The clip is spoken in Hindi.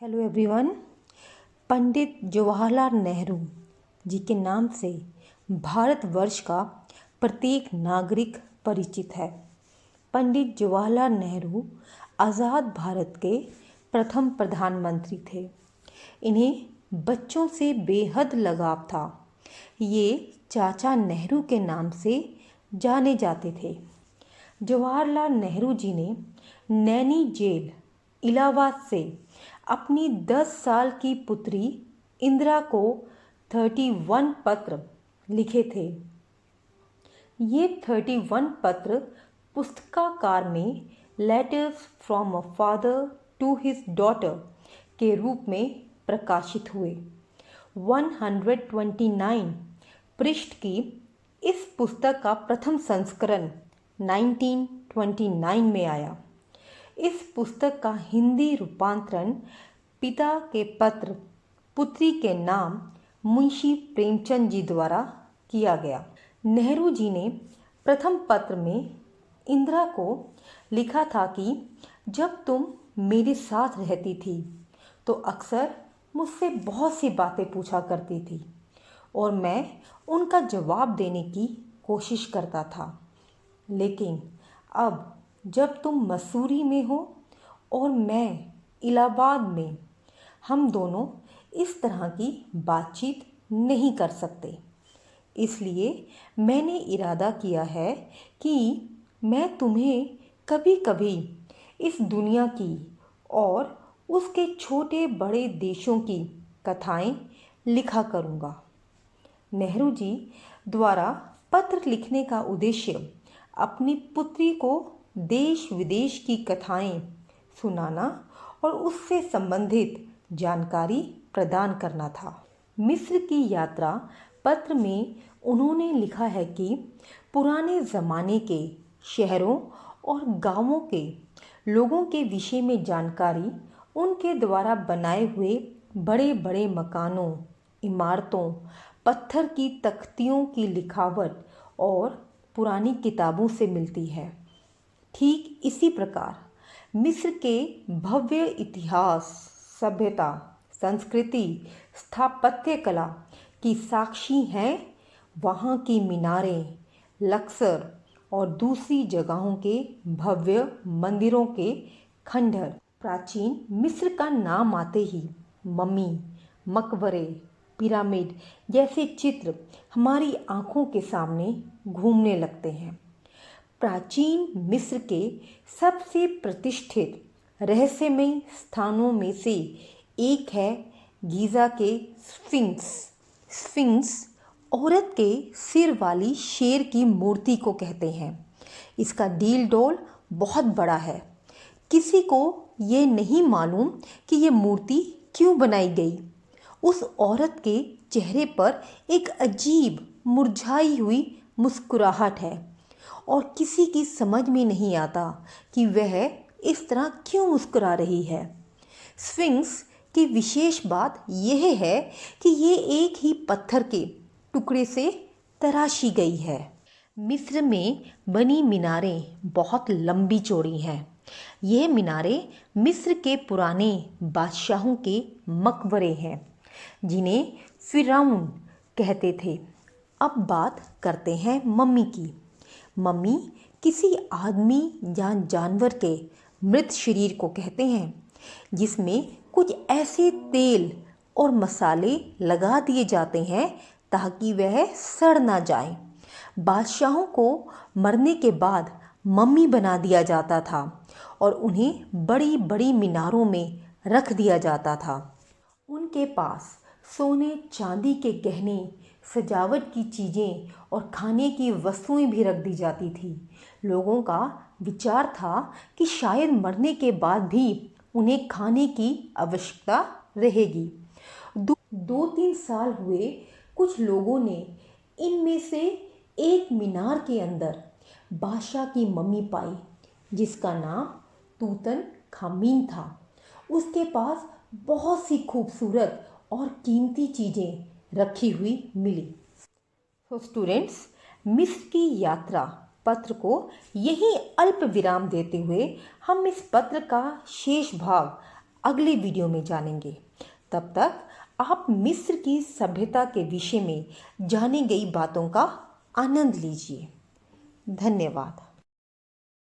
Hello everyone. पंडित जवाहरलाल नेहरू जी के नाम से भारतवर्ष का प्रत्येक नागरिक परिचित है। पंडित जवाहरलाल नेहरू आज़ाद भारत के प्रथम प्रधानमंत्री थे। इन्हें बच्चों से बेहद लगाव था। ये चाचा नेहरू के नाम से जाने जाते थे। जवाहरलाल नेहरू जी ने नैनी जेल इलाहाबाद से अपनी 10 साल की पुत्री इंदिरा को 31 पत्र लिखे थे। ये 31 पत्र पुस्तकाकार में letters from a father to his daughter के रूप में प्रकाशित हुए। 129 पृष्ठ की इस पुस्तक का प्रथम संस्करण 1929 में आया। इस पुस्तक का हिंदी रूपांतरण पिता के पत्र पुत्री के नाम मुंशी प्रेमचंद जी द्वारा किया गया। नेहरू जी ने प्रथम पत्र में इंदिरा को लिखा था कि जब तुम मेरे साथ रहती थी तो अक्सर मुझसे बहुत सी बातें पूछा करती थी और मैं उनका जवाब देने की कोशिश करता था। लेकिन अब जब तुम मसूरी में हो और मैं इलाहाबाद में, हम दोनों इस तरह की बातचीत नहीं कर सकते। इसलिए मैंने इरादा किया है कि मैं तुम्हें कभी कभी इस दुनिया की और उसके छोटे बड़े देशों की कथाएं लिखा करूँगा। नेहरू जी द्वारा पत्र लिखने का उद्देश्य अपनी पुत्री को देश विदेश की कथाएं सुनाना और उससे संबंधित जानकारी प्रदान करना था। मिस्र की यात्रा पत्र में उन्होंने लिखा है कि पुराने ज़माने के शहरों और गांवों के लोगों के विषय में जानकारी, उनके द्वारा बनाए हुए बड़े बड़े मकानों, इमारतों, पत्थर की तख्तियों की लिखावट और पुरानी किताबों से मिलती है। ठीक इसी प्रकार मिस्र के भव्य इतिहास, सभ्यता, संस्कृति, स्थापत्य कला की साक्षी हैं वहाँ की मीनारें, लक्सर और दूसरी जगहों के भव्य मंदिरों के खंडहर। प्राचीन मिस्र का नाम आते ही मम्मी, मकबरे, पिरामिड जैसे चित्र हमारी आँखों के सामने घूमने लगते हैं। प्राचीन मिस्र के सबसे प्रतिष्ठित रहस्यमय स्थानों में से एक है गीज़ा के स्फिंक्स। स्फिंक्स औरत के सिर वाली शेर की मूर्ति को कहते हैं। इसका डील डोल बहुत बड़ा है। किसी को ये नहीं मालूम कि ये मूर्ति क्यों बनाई गई। उस औरत के चेहरे पर एक अजीब मुरझाई हुई मुस्कुराहट है और किसी की समझ में नहीं आता कि वह इस तरह क्यों मुस्कुरा रही है। स्फिंक्स की विशेष बात यह है कि ये एक ही पत्थर के टुकड़े से तराशी गई है। मिस्र में बनी मीनारें बहुत लंबी चौड़ी हैं। यह मीनारें मिस्र के पुराने बादशाहों के मकबरे हैं जिन्हें फिरौन कहते थे। अब बात करते हैं मम्मी की। मम्मी किसी आदमी या जानवर के मृत शरीर को कहते हैं जिसमें कुछ ऐसे तेल और मसाले लगा दिए जाते हैं ताकि वह सड़ ना जाए। बादशाहों को मरने के बाद मम्मी बना दिया जाता था और उन्हें बड़ी बड़ी मीनारों में रख दिया जाता था। उनके पास सोने चांदी के गहने, सजावट की चीज़ें और खाने की वस्तुएं भी रख दी जाती थी। लोगों का विचार था कि शायद मरने के बाद भी उन्हें खाने की आवश्यकता रहेगी। 2-3 साल हुए कुछ लोगों ने इनमें से एक मीनार के अंदर बादशाह की मम्मी पाई जिसका नाम तूतन खामीन था। उसके पास बहुत सी खूबसूरत और कीमती चीज़ें रखी हुई मिली। तो स्टूडेंट्स, मिस्र की यात्रा पत्र को यही अल्प विराम देते हुए हम इस पत्र का शेष भाग अगले वीडियो में जानेंगे। तब तक आप मिस्र की सभ्यता के विषय में जानी गई बातों का आनंद लीजिए। धन्यवाद।